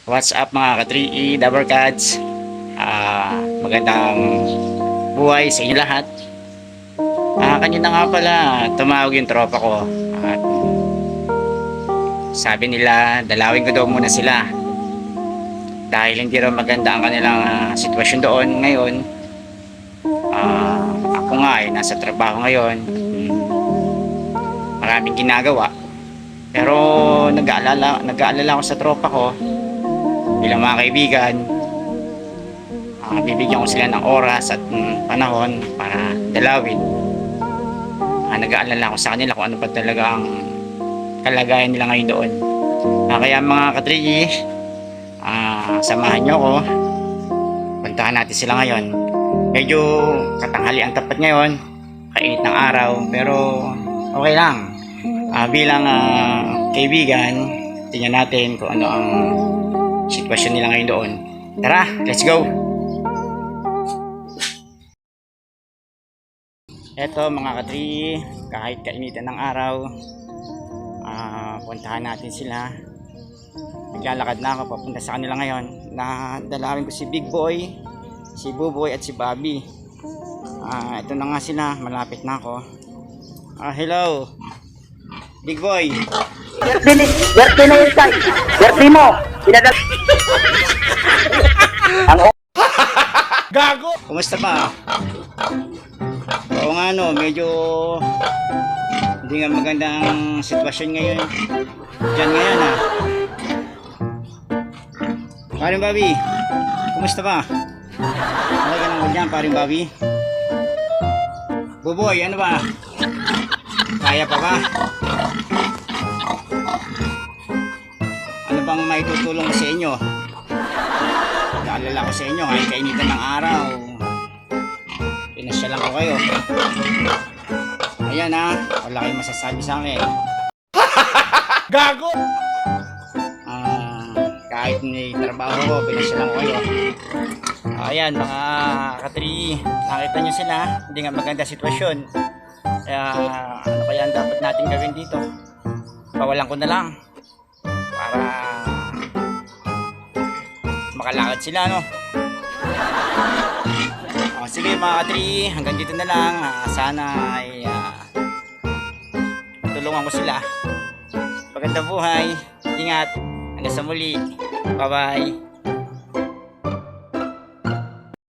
What's up mga ka-3E, Dabber Cats? Magandang buhay sa inyo lahat. Kanina nga pala, tumawag yung tropa ko. At sabi nila, dalawin ko daw muna sila. Dahil hindi raw maganda ang kanilang sitwasyon doon ngayon. Ako nga ay nasa trabaho ngayon. Maraming ginagawa. Pero nag-aalala ako sa tropa ko bilang mga kaibigan. Bibigyan ko sila ng oras at panahon para dalawin. Nag-aalala ko sa kanila kung ano ba talaga ang kalagayan nila ngayon doon. Kaya mga ka-3E, samahan nyo ako. Puntahan natin sila ngayon. Medyo katanghali ang tapat ngayon, kainit ng araw, pero okay lang. Bilang kaibigan, tingnan natin kung ano ang sitwasyon nila ngayon doon. Tara, let's go! Eto mga ka-3, kahit kainitan ng araw, puntahan natin sila. Naglalakad na ako papunta sa kanila ngayon. Dalawin ko si Big Boy, si Buboy at si Bobby. Ito na nga sila, malapit na ako. Hello Big Boy. Werte na yun tayo. Werte mo. Pinadal. Gago! Kumusta ba? Oo nga no, medyo hindi nga magandang sitwasyon ngayon. Diyan ngayon Paring Bobby, kumusta ba? Okay ka naman dyan, Paring Bobby? Buboy, ano ba? Kaya pa ba? Ano bang may tutulong ko sa inyo? Naalala ko sa inyo, kahit kainitan ng araw, pinasyalan ko kayo. Ayan wala kayong masasabi sa akin. Gago! Kahit may trabaho ko, pinasyalan ko kayo. Ayan mga ka-3, nakita nyo sila, hindi nga maganda sitwasyon. Kaya ano kaya ang dapat natin gawin dito? Pawalan ko na lang para makalakad sila sige mga ka-3, hanggang dito na lang. Sana ay tulungan ko sila. Magandang buhay, ingat, hanggang sa muli, bye bye.